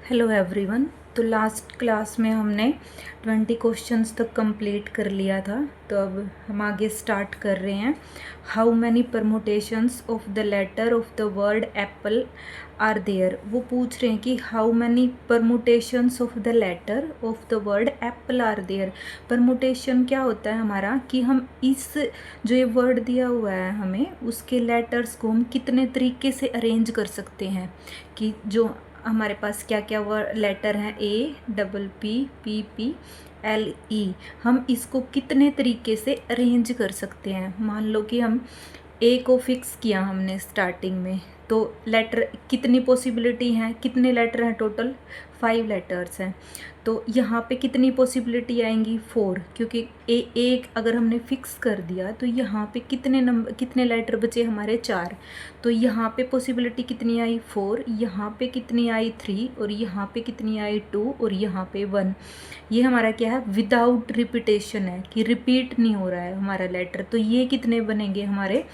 Hello everyone. तो last class में हमने 20 क्वेश्चंस तक कंप्लीट कर लिया था। तो अब हम आगे स्टार्ट कर रहे हैं। How many permutations of the letter of the word apple are there. वो पूछ रहे हैं कि how many permutations of the letter of the word apple are there. Permutation क्या होता है हमारा, कि हम इस जो ये वर्ड दिया हुआ है हमें, उसके लेटर्स को हम कितने तरीके से अरेंज कर सकते हैं, कि जो हमारे पास क्या क्या वर्ड लेटर हैं, A double P P P L E, हम इसको कितने तरीके से अरेंज कर सकते हैं। मान लो कि हम ए को फिक्स किया हमने स्टार्टिंग में, तो लेटर कितनी पॉसिबिलिटी हैं, कितने लेटर हैं टोटल, 5 लेटर्स हैं। तो यहाँ पे कितनी पॉसिबिलिटी आएंगी, 4, क्योंकि एक अगर हमने फिक्स कर दिया तो यहाँ पे कितने लेटर बचे हमारे, 4। तो यहाँ पे पॉसिबिलिटी कितनी आई, 4, यहाँ पे कितनी आई, 3, और यहाँ पे कितनी आई, 2, और यहाँ पे 1। ये हमारा क्या है, विदाउट रिपीटेशन है, कि रिपीट नहीं हो रहा है हमारा लेटर। तो ये कितने बनेंगे हमारे,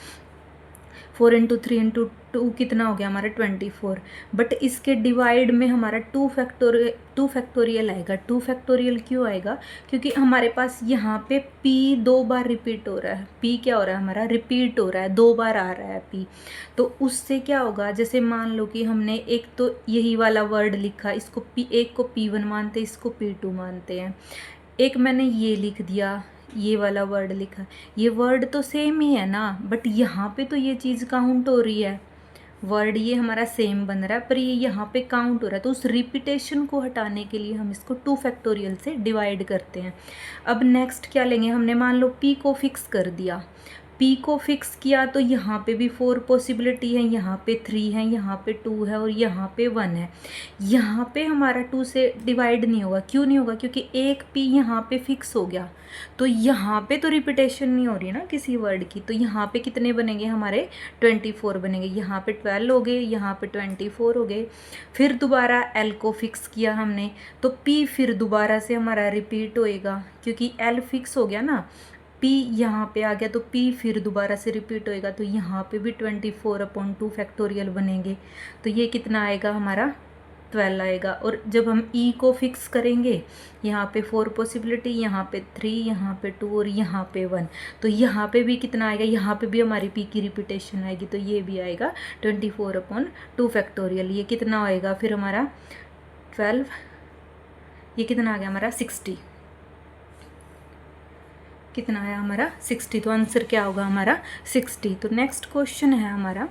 4 इंटू 3 इंटू 2 कितना हो गया हमारा, 24। बट इसके डिवाइड में हमारा 2 फैक्टोरियल आएगा। 2 फैक्टोरियल क्यों आएगा, क्योंकि हमारे पास यहाँ पे p 2 बार रिपीट हो रहा है। p क्या हो रहा है हमारा, रिपीट हो रहा है, 2 बार आ रहा है p। तो उससे क्या होगा, जैसे मान लो कि हमने एक तो यही वाला वर्ड लिखा, इसको एक को p1 मानते, इसको p2 मानते हैं। एक मैंने ये लिख दिया, ये वाला वर्ड लिखा, ये वर्ड तो सेम ही है ना, बट यहाँ पे तो ये चीज़ काउंट हो रही है। वर्ड ये हमारा सेम बन रहा है, पर ये यहाँ पे काउंट हो रहा है। तो उस रिपीटेशन को हटाने के लिए हम इसको 2 फैक्टोरियल से डिवाइड करते हैं। अब नेक्स्ट क्या लेंगे, हमने मान लो p को फिक्स कर दिया, p को फिक्स किया, तो यहाँ पे भी 4 पॉसिबिलिटी है, यहाँ पे 3 है, यहाँ पे 2 है, और यहाँ पे 1 है। यहाँ पे हमारा 2 से डिवाइड नहीं होगा। क्यों नहीं होगा, क्योंकि एक p यहाँ पे फिक्स हो गया। तो यहाँ पे तो रिपीटेशन नहीं हो रही ना किसी वर्ड की। तो यहाँ पे कितने बनेंगे हमारे, 24 बनेंगे। यहाँ पे 12 हो गए, यहाँ पे 24 हो गए। फिर दोबारा l को फिक्स किया हमने, तो p फिर दोबारा से हमारा रिपीट होएगा, क्योंकि l फिक्स हो गया ना। p यहाँ पे आ गया, तो p फिर दोबारा से रिपीट होएगा। तो यहाँ पे भी 24/2 फैक्टोरियल बनेंगे। तो ये कितना आएगा हमारा, 12 आएगा। और जब हम e को फिक्स करेंगे, यहाँ पे 4 पॉसिबिलिटी, यहाँ पे 3, यहाँ पे 2, और यहाँ पे 1। तो यहाँ पे भी कितना आएगा, यहाँ पे भी हमारी p की रिपीटेशन आएगी। तो ये भी आएगा 24/2 फैक्टोरियल। ये कितना आएगा फिर हमारा 12, ये कितना आ गया हमारा 60। कितना आया हमारा 60। तो आंसर क्या होगा हमारा 60। तो नेक्स्ट क्वेश्चन है हमारा,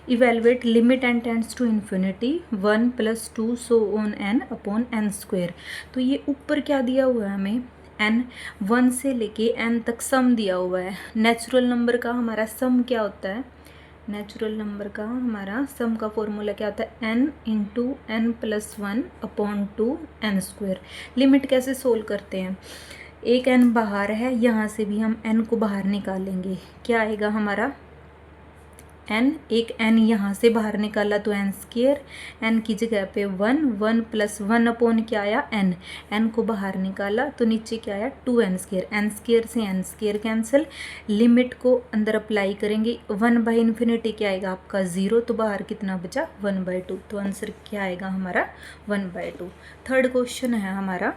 evaluate limit n tends to infinity 1 + 2 so on n upon n square. तो ये ऊपर क्या दिया हुआ है हमें, n 1 से लेके n तक सम दिया हुआ है। नेचुरल नंबर का हमारा सम क्या होता है, नेचुरल नंबर का हमारा सम का फॉर्मूला क्या होता है, n into n + 1 upon 2 n square. Limit कैसे सोल्व करते हैं, एक n बाहर है, यहाँ से भी हम n को बाहर निकालेंगे। क्या आएगा हमारा n, एक n यहाँ से बाहर निकाला तो n स्क्वायर, n की जगह पे 1, 1 + 1 अपॉन क्या आया n, n को बाहर निकाला तो नीचे क्या आया 2n स्क्वायर, n स्क्वायर से n स्क्वायर कैंसिल। लिमिट को अंदर अप्लाई करेंगे, 1/∞ क्या आएगा आपका 0, तो बाहर कितना बचा 1/2। तो आंसर क्या आएगा हमारा 1/2। थर्ड क्वेश्चन है हमारा,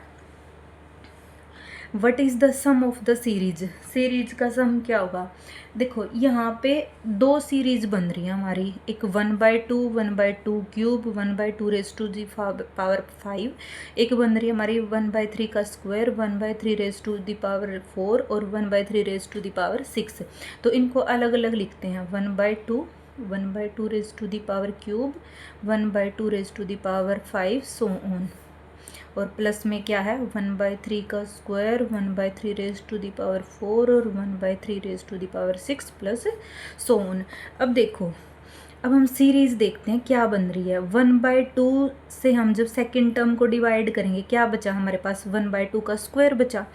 what is the sum of the series. Series का सम क्या होगा, देखो यहाँ पे 2 सीरीज बन रही है हमारी, एक 1/2, 1/2 क्यूब, 1/2 × 5, एक बन रही है हमारी 1/3 का स्क्वायर, 1/3 × 4, और 1/3 × 6। तो इनको अलग अलग लिखते हैं, 1/2, 1/2 क्यूब, 1/2 5 सो ऑन। और प्लस में क्या है 1/3 का स्क्वायर, 1/3 4, और 1/3 6 प्लस सो ऑन। अब देखो, अब हम सीरीज़ देखते हैं क्या बन रही है। 1/2 से हम जब सेकंड टर्म को डिवाइड करेंगे, क्या बचा हमारे पास 1/2 का स्क्वायर बचा,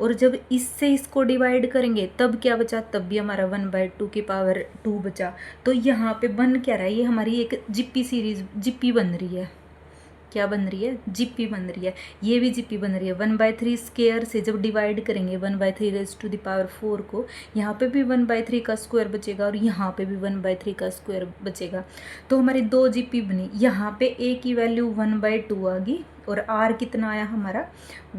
और जब इससे इसको डिवाइड करेंगे तब क्या बचा, तब भी हमारा 1/2 बचा। तो यहाँ पे बन क्या रहा है, ये हमारी एक जिप्पी सीरीज, जिप्पी बन रही है। क्या बन रही है, जीपी बन रही है, ये भी जीपी बन रही है। 1/3 स्क्वायर से जब डिवाइड करेंगे 1/3⁴ को, यहाँ पे भी 1/3 का स्क्वायर बचेगा और यहाँ पे भी 1/3 का स्क्वायर बचेगा। तो हमारी 2 जीपी बनी। यहाँ पे ए की वैल्यू 1/2 आ गई और आर कितना आया हमारा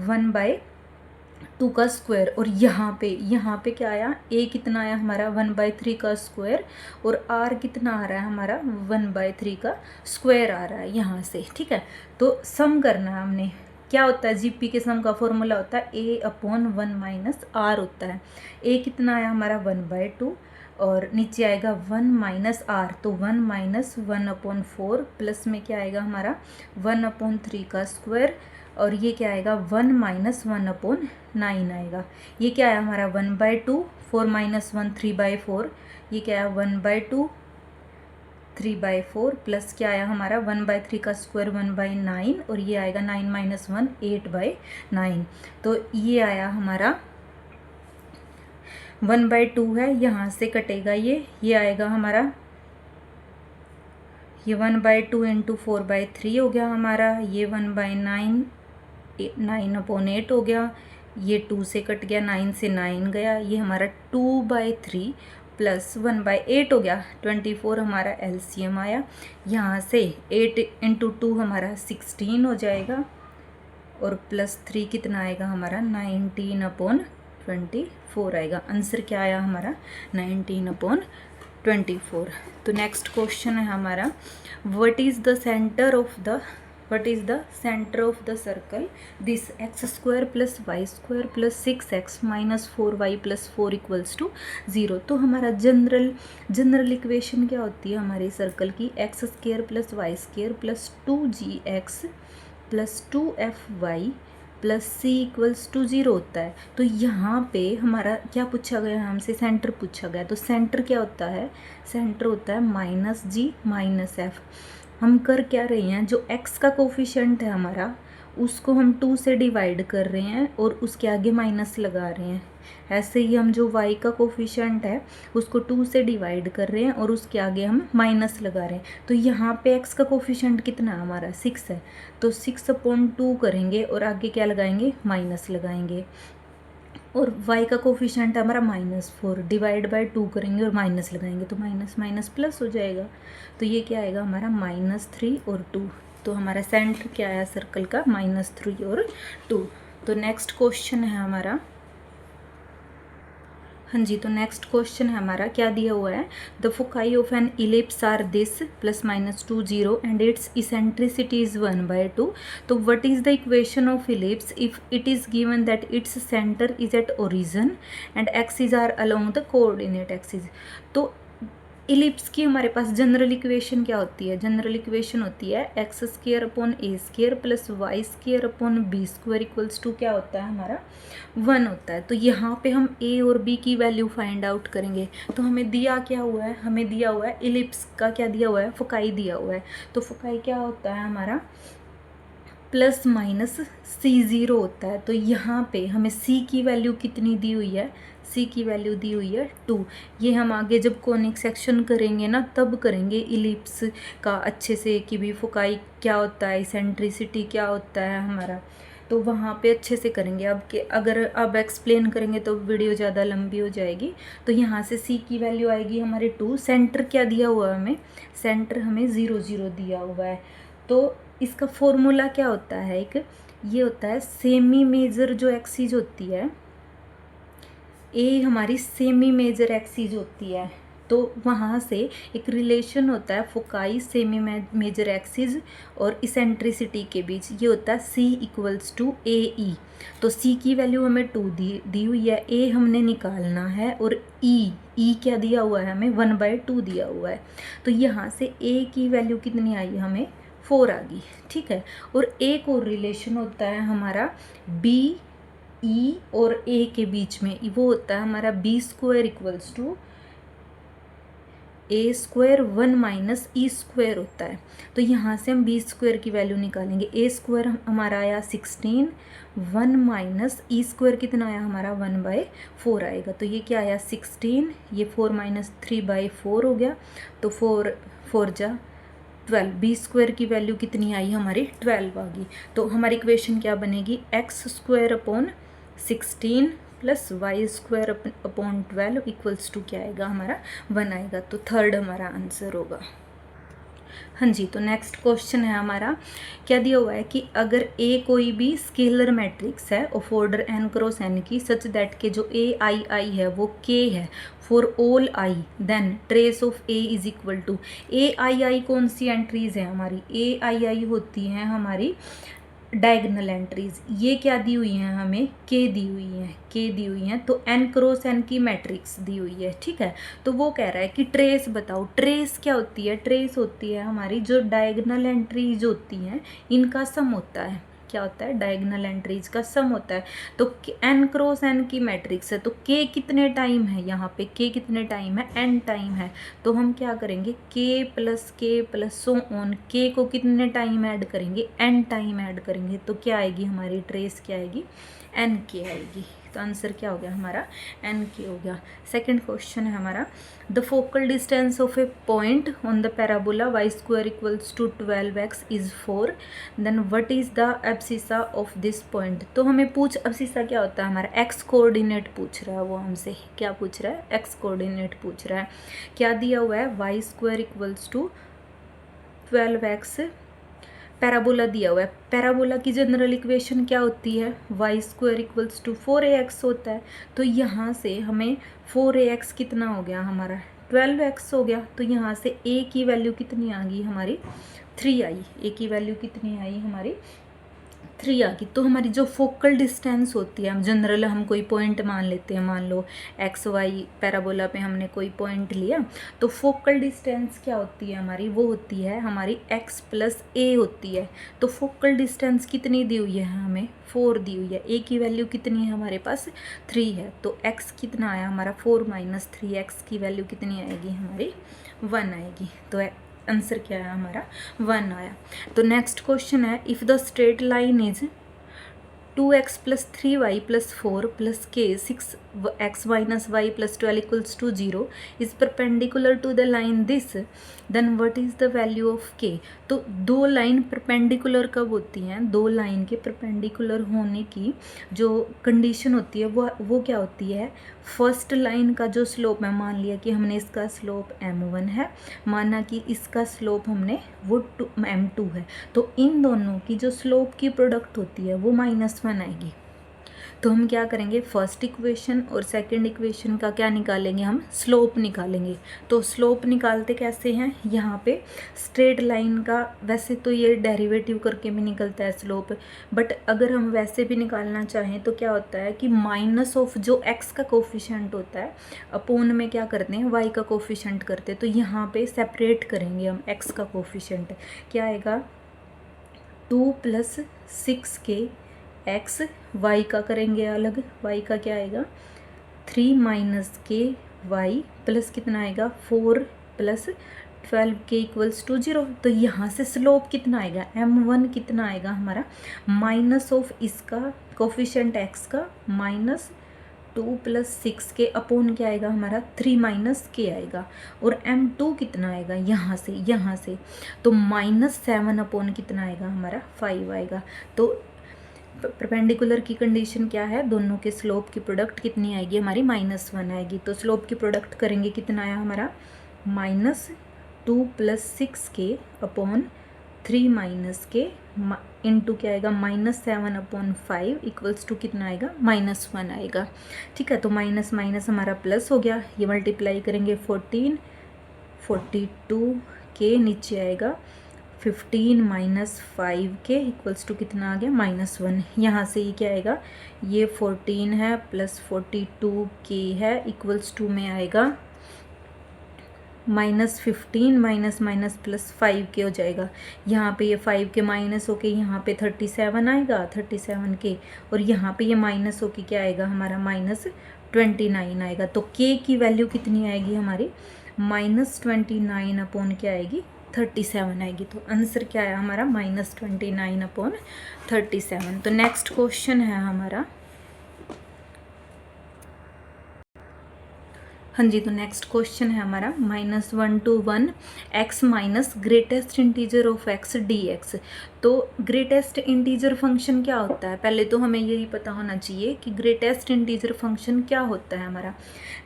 1/2 का स्क्वायर। और यहाँ पे क्या आया, ए कितना आया हमारा 1/3 का स्क्वायर और आर कितना आ रहा है हमारा 1/3 का स्क्वायर आ रहा है यहाँ से। ठीक है, तो सम करना है हमने। क्या होता है, जीपी के सम का फॉर्मूला होता है A/1 - R होता है। ए कितना आया हमारा 1/2 और नीचे आएगा 1 - R, तो 1 - 1/4 प्लस में क्या आएगा हमारा 1/3 का स्क्वायर और ये क्या आएगा 1 - 1/9 आएगा। ये क्या है हमारा 1/2, 4 - 1 3/4, ये क्या है 1/2 3/4 प्लस क्या आया हमारा 1/3 का स्क्वायर 1/9 और ये आएगा 9 - 1 8/9। तो ये आया हमारा 1/2 है, यहाँ से कटेगा ये आएगा हमारा, ये 1/2 × 4/3 हो गया हमारा, ये 1/9 9/8 हो गया, ये 2 से कट गया, 9 से 9 गया, ये हमारा 2/3 प्लस 1/8 हो गया, 24 हमारा एलसीएम आया। यहाँ से 8 × 2 हमारा 16 हो जाएगा और प्लस 3 कितना आएगा हमारा 19/24 आएगा। आंसर क्या आया हमारा 19/24। तो नेक्स्ट क्वेश्चन है हमारा, what is the centre of the circle this x² + y² + 6x - 4y + 4 = 0। तो हमारा जनरल इक्वेशन क्या होती है हमारे सर्कल की, x² + y² + 2gx + 2fy + c = 0 होता है। तो यहाँ पे हमारा क्या पूछा गया, हमसे सेंटर पूछा गया। तो सेंटर क्या होता है, सेंटर होता है -g - f। हम कर क्या रहे हैं, जो x का कोफिशिएंट है हमारा उसको हम 2 से डिवाइड कर रहे हैं और उसके आगे माइनस लगा रहे हैं। ऐसे ही हम जो y का कोफिशिएंट है उसको 2 से डिवाइड कर रहे हैं और उसके आगे हम माइनस लगा रहे हैं। तो यहाँ पे x का कोफिशिएंट कितना है हमारा 6 है, तो 6/2 करेंगे और आगे क्या लगाएंगे, माइनस लगाएंगे। और y का कोफिशिएंट हमारा -4, डिवाइड बाय 2 करेंगे और माइनस लगाएंगे, तो माइनस माइनस प्लस हो जाएगा। तो ये क्या आएगा हमारा -3 और 2। तो हमारा सेंटर क्या आया सर्कल का -3 और 2। तो नेक्स्ट क्वेश्चन है हमारा, हाँ जी, तो नेक्स्ट क्वेश्चन है हमारा, क्या दिया हुआ है, the foci of an ellipse are this +-2 0 and its eccentricity is 1/2। तो what is the equation of ellipse if it is given that its centre is at origin and axis are along the coordinate axis. तो ellipse की हमारे पास general equation क्या होती है, general equation होती है x² / a² + y² / b² = क्या होता है हमारा 1 होता है। तो यहाँ पे हम a और b की वैल्यू फाइंड आउट करेंगे। तो हमें दिया क्या हुआ है, हमें दिया हुआ है इलिप्स का क्या दिया हुआ है, फोकाई दिया हुआ है। तो फोकाई क्या होता है हमारा ±c0 होता है। तो यहाँ पे हमें c की वैल्यू कितनी दी हुई है, c की वैल्यू दी हुई है 2। ये हम आगे जब कोनिक सेक्शन करेंगे ना तब करेंगे इलिप्स का अच्छे से, कि भी फोकाई क्या होता है, इसेंट्रिसिटी क्या होता है हमारा, तो वहाँ पे अच्छे से करेंगे। अब के अगर अब एक्सप्लेन करेंगे तो वीडियो ज़्यादा लंबी हो जाएगी। तो यहाँ से c की वैल्यू आएगी हमारे 2। सेंटर क्या दिया हुआ है हमें, सेंटर हमें 0 0 दिया हुआ है। तो इसका फॉर्मूला क्या होता है, एक ये होता है सेमी मेजर जो एक्सिस होती है, ए हमारी सेमी मेजर एक्सिस होती है। तो वहाँ से एक रिलेशन होता है फोकाई सेमी मेजर एक्सिस और इसेंट्रिसिटी के बीच, ये होता है c = AE। तो c की वैल्यू हमें 2 दी हुई है, a हमने निकालना है और e क्या दिया हुआ है हमें 1/2 दिया हुआ है। तो यहाँ से a की वैल्यू कितनी आई हमें 4 आ गई, ठीक है। और एक और रिलेशन होता है हमारा b e और a के बीच में, वो होता है हमारा b² = a² 1 - e² होता है। तो यहाँ से हम b² की वैल्यू निकालेंगे। a² हमारा आया 16, 1 - e² कितना आया हमारा 1/4 आएगा। तो ये क्या आया 16, ये 4 - 3/4 हो गया, तो 4 4 जा 12, बी स्क्वायर की वैल्यू कितनी आई हमारी 12 आ गई। तो हमारी इक्वेशन क्या बनेगी, x square upon 16 plus y square upon 12 equals to क्या आएगा हमारा 1 आएगा। तो थर्ड हमारा आंसर होगा। हाँ जी, तो नेक्स्ट क्वेश्चन है हमारा, क्या दिया हुआ है कि अगर ए कोई भी स्केलर मैट्रिक्स है of order n cross n की सच दैट के जो ए आई आई है वो के है for all I, then trace of A is equal to A I I. कौन सी एंट्रीज है हमारी, ए आई आई होती हैं हमारी डायगनल एंट्रीज। ये क्या दी हुई हैं हमें, के दी हुई हैं। तो एन क्रॉस एन की मैट्रिक्स दी हुई है, ठीक है। तो वो कह रहा है कि ट्रेस बताओ, ट्रेस क्या होती है, ट्रेस होती है हमारी जो डायगनल एंट्रीज होती हैं इनका सम होता है। क्या होता है, डायगनल एंट्रीज का सम होता है। तो एन क्रॉस एन की मैट्रिक्स है, तो के कितने टाइम है यहाँ पे, के कितने टाइम है, एन टाइम है। तो हम क्या करेंगे, के प्लस सो ऑन, के को कितने टाइम ऐड करेंगे, एन टाइम ऐड करेंगे। तो क्या आएगी हमारी ट्रेस, क्या आएगी, एन के आएगी। तो आंसर क्या हो गया हमारा, एन के हो गया। सेकंड क्वेश्चन है हमारा, the focal distance of a point on the parabola y square equals to 12x is 4, then what is the abscissa of this point. तो हमें एब्सिसा क्या होता है हमारा, एक्स कोऑर्डिनेट पूछ रहा है वो हमसे, क्या पूछ रहा है, एक्स कोऑर्डिनेट पूछ रहा है। क्या दिया हुआ है, y square equals to 12x, parabola दिया हुआ है। पैराबोला की जनरल इक्वेशन क्या होती है, y square equals to 4ax होता है। तो यहाँ से हमें 4ax कितना हो गया हमारा, 12x हो गया। तो यहाँ से a की वैल्यू कितनी आ गई हमारी, 3 आई। a की वैल्यू कितनी आई हमारी, 3 आ गई। तो हमारी जो फोकल डिस्टेंस होती है, हम जनरल हम कोई पॉइंट मान लेते हैं, मान लो एक्स वाई पैराबोला पे हमने कोई पॉइंट लिया, तो फोकल डिस्टेंस क्या होती है हमारी, वो होती है हमारी x प्लस ए होती है। तो फोकल डिस्टेंस कितनी दी हुई है हमें, 4 दी हुई है। a की वैल्यू कितनी है हमारे पास, 3 है। तो x कितना आया हमारा, 4 माइनस 3, x की वैल्यू कितनी आएगी हमारी, 1 आएगी। तो आंसर क्या है हमारा, 1 आया। तो नेक्स्ट क्वेश्चन है, if the straight line is 2x plus 3y plus 4 plus k 6x minus y plus 12 equals to 0 is perpendicular to the line this, then what is the value of k. तो दो line perpendicular कब होती हैं, दो line के perpendicular होने की जो कंडीशन होती है वो क्या होती है, फर्स्ट लाइन का जो स्लोप है, मान लिया कि हमने इसका स्लोप m1 है, माना कि इसका स्लोप हमने वो m2 है, तो इन दोनों की जो स्लोप की प्रोडक्ट होती है वो -1 आएगी। तो हम क्या करेंगे, फर्स्ट इक्वेशन और सेकंड इक्वेशन का क्या निकालेंगे, हम स्लोप निकालेंगे। तो स्लोप निकालते कैसे हैं, यहाँ पे स्ट्रेट लाइन का वैसे तो ये डेरिवेटिव करके भी निकलता है स्लोप, बट अगर हम वैसे भी निकालना चाहें तो क्या होता है कि माइनस ऑफ जो एक्स का कोफिशेंट होता है अपोन में क्या करते हैं, वाई का कोफिशेंट करते हैं। तो यहाँ पे सेपरेट करेंगे हम एक्स का कोफिशेंट, क्या आएगा 2 + 6k एक्स, वाई का करेंगे अलग, वाई का क्या आएगा 3 - k वाई प्लस कितना आएगा 4 + 12k इक्वल्स टू 0। तो यहाँ से स्लोप कितना आएगा, m1 कितना आएगा हमारा, माइनस ऑफ इसका कोफिशेंट x का -2 + 6k अपोन क्या आएगा हमारा 3 - k आएगा, और m2 कितना आएगा यहाँ से तो -7 अपोन कितना आएगा हमारा 5 आएगा। तो परपेंडिकुलर की कंडीशन क्या है, दोनों के स्लोप की प्रोडक्ट कितनी आएगी हमारी, -1 आएगी। तो स्लोप की प्रोडक्ट करेंगे कितना आया हमारा -2 + 6k अपोन 3 - k इंटू क्या आएगा -7 अपोन 5 इक्वल्स टू कितना आएगा -1 आएगा। ठीक है, तो माइनस माइनस हमारा प्लस हो गया, ये मल्टीप्लाई करेंगे 14 42 के नीचे आएगा 15 - 5k इक्वल्स टू कितना आ गया -1। यहाँ से ये क्या आएगा, ये 14 है प्लस 42k है इक्वल्स टू में आएगा -15 प्लस 5k हो जाएगा। यहाँ पे ये 5k माइनस होके यहाँ पे 37 आएगा 37k, और यहाँ पे ये माइनस होके क्या आएगा हमारा -29 आएगा। तो k की वैल्यू कितनी आएगी हमारी -29 अपोन क्या आएगी 37 आएगी। तो आंसर क्या आया हमारा -29 अपोन 37। तो नेक्स्ट क्वेश्चन है हमारा, हाँ जी, तो नेक्स्ट क्वेश्चन है हमारा -1 to 1 x minus greatest integer of x dx। तो ग्रेटेस्ट इंटीजर फंक्शन क्या होता है, पहले तो हमें यही पता होना चाहिए कि ग्रेटेस्ट इंटीजर फंक्शन क्या होता है। हमारा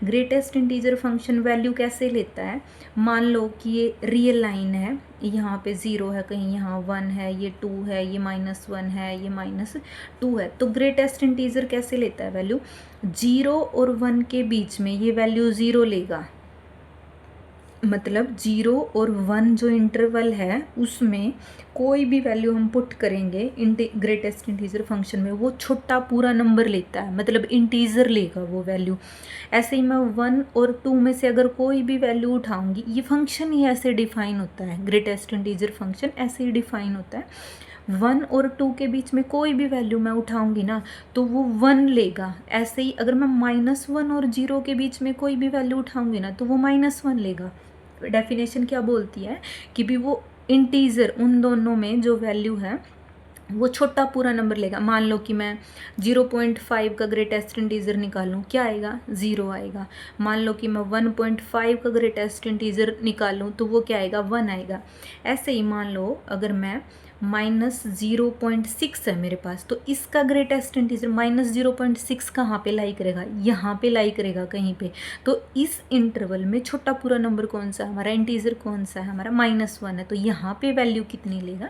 ग्रेटेस्ट इंटीजर फंक्शन वैल्यू कैसे लेता है, मान लो कि ये रियल लाइन है, यहाँ पे 0 है, कहीं यहाँ 1 है, ये 2 है, ये -1 है, ये -2 है। तो ग्रेटेस्ट इंटीजर कैसे लेता है वैल्यू, 0 और 1 के बीच में ये वैल्यू 0 लेगा। मतलब 0 और 1 जो इंटरवल है उसमें कोई भी वैल्यू हम पुट करेंगे ग्रेटेस्ट इंटीजर फंक्शन में, वो छोटा पूरा नंबर लेता है, मतलब इंटीजर लेगा वो वैल्यू। ऐसे ही मैं 1 और 2 में से अगर कोई भी वैल्यू उठाऊंगी, ये फंक्शन ही ऐसे डिफाइन होता है, ग्रेटेस्ट इंटीजर फंक्शन ऐसे ही डिफाइन होता है। 1 और 2 के बीच में कोई भी वैल्यू मैं उठाऊंगी ना तो वो 1 लेगा। ऐसे ही अगर मैं -1 और 0 के बीच में कोई भी वैल्यू उठाऊंगी ना तो वो -1 लेगा। डेफिनेशन क्या बोलती है कि भी वो इंटीजर, उन दोनों में जो वैल्यू है वो छोटा पूरा नंबर लेगा। मान लो कि मैं 0.5 का ग्रेटेस्ट इंटीजर निकालूं, क्या आएगा, 0 आएगा। मान लो कि मैं 1.5 का ग्रेटेस्ट इंटीजर निकालूं तो वो क्या आएगा, 1 आएगा। ऐसे ही मान लो अगर मैं -0.6 है मेरे पास, तो इसका ग्रेटेस्ट इंटीजर -0.6 कहाँ पे लाई करेगा, यहाँ पे लाई करेगा कहीं पे। तो इस इंटरवल में छोटा पूरा नंबर कौन सा है हमारा, इंटीजर कौन सा है हमारा, -1 है। तो यहाँ पे वैल्यू कितनी लेगा,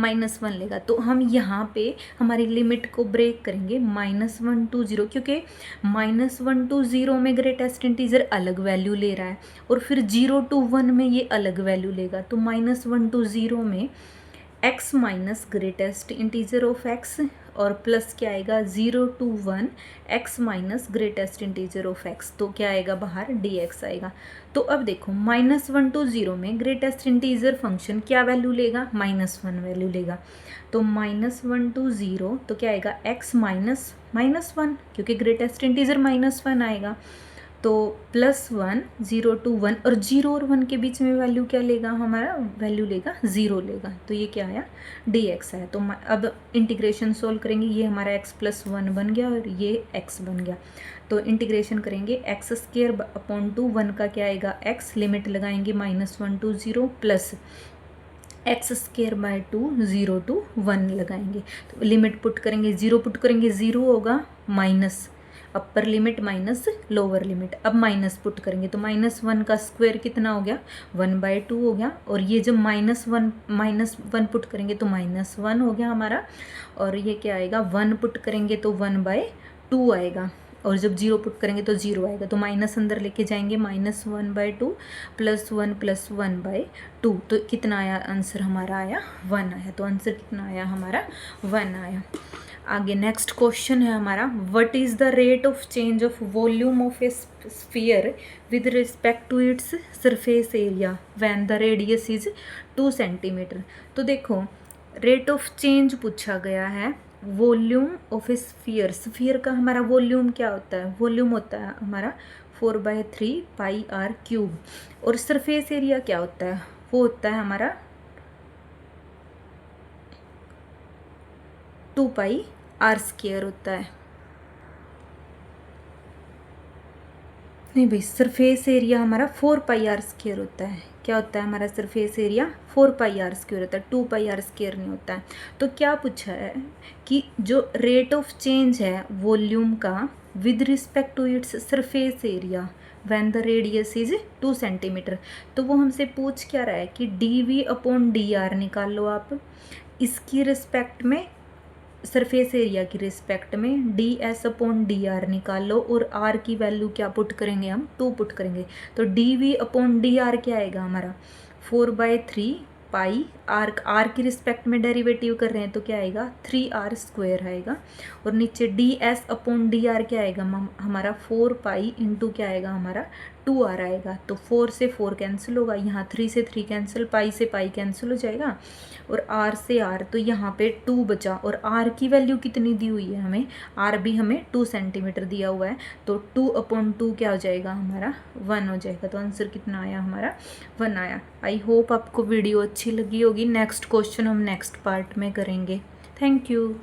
-1 लेगा। तो हम यहाँ पे हमारी लिमिट को ब्रेक करेंगे -1 to 0, क्योंकि -1 to 0 में ग्रेटेस्ट इंटीजर अलग वैल्यू ले रहा है और फिर 0 to 1 में ये अलग वैल्यू लेगा। तो -1 to 0 में x minus greatest integer of x और प्लस क्या आएगा 0 to 1 x minus greatest integer of x, तो क्या आएगा बाहर dx आएगा। तो अब देखो -1 to 0 में ग्रेटेस्ट इंटीजर फंक्शन क्या वैल्यू लेगा, -1 वैल्यू लेगा। तो -1 to 0 तो क्या आएगा x माइनस -1, क्योंकि ग्रेटेस्ट इंटीजर -1 आएगा। तो +1 0 to 1, और 0 और 1 के बीच में वैल्यू क्या लेगा हमारा, वैल्यू लेगा 0 लेगा। तो ये क्या आया, dx है। तो अब इंटीग्रेशन सोल्व करेंगे, ये हमारा x + 1 बन गया और ये x बन गया। तो इंटीग्रेशन करेंगे x² 1 का क्या आएगा x, लिमिट लगाएंगे -1 to 0 प्लस x² 2 0 to 1 लगाएंगे। तो लिमिट पुट करेंगे, 0 पुट करेंगे 0 होगा, minus upper limit minus lower limit. अब माइनस पुट करेंगे तो -1 का स्क्वायर कितना हो गया, 1/2 हो गया। और ये जब -1 पुट करेंगे तो -1 हो गया हमारा। और ये क्या आएगा, 1 पुट करेंगे तो 1/2 आएगा। और जब 0 पुट करेंगे तो 0 आएगा। तो माइनस अंदर लेके जाएंगे, -1/2 + 1 + 1/2। तो कितना आया आंसर हमारा, आया 1 आया। तो आंसर कितना आया हमारा, 1 आया। आगे नेक्स्ट क्वेश्चन है हमारा, what is the rate of change of volume of a sphere with respect to its surface area when the radius is 2 centimetre. तो देखो रेट ऑफ चेंज पूछा गया है, volume of a sphere. Sphere का हमारा volume क्या होता है, वॉल्यूम होता है हमारा 4/3 πr³। और सरफेस एरिया क्या होता है, वो होता है हमारा 2πr² होता है। नहीं भाई, सरफेस एरिया हमारा 4πr² होता है। क्या होता है हमारा सरफेस एरिया, 4πr² होता है, 2πr² नहीं होता है। तो क्या पूछा है कि जो रेट ऑफ चेंज है वॉल्यूम का with respect to its surface area when the radius is 2 centimetre. तो वो हमसे पूछ क्या रहा है कि dv/dr निकाल लो आप, इसकी रिस्पेक्ट में, सरफेस एरिया की रिस्पेक्ट में ds/dr निकाल लो। और r की वैल्यू क्या पुट करेंगे हम, 2 पुट करेंगे। तो dv/dr क्या आएगा हमारा 4/3 पाई, r की रिस्पेक्ट में डेरिवेटिव कर रहे हैं तो क्या आएगा 3r² आएगा। और नीचे ds/dr क्या आएगा हमारा 4π इंटू क्या आएगा हमारा 2r आएगा। तो 4 से 4 कैंसिल होगा, यहाँ 3 से 3 कैंसिल, पाई से पाई कैंसिल हो जाएगा और r से r, तो यहाँ पे 2 बचा। और r की वैल्यू कितनी दी हुई है हमें, r भी हमें 2 सेंटीमीटर दिया हुआ है। तो 2/2 क्या हो जाएगा हमारा 1 हो जाएगा। तो आंसर कितना आया हमारा 1 आया। आई होप आपको वीडियो अच्छी लगी होगी। नेक्स्ट क्वेश्चन हम नेक्स्ट पार्ट में करेंगे। Thank you.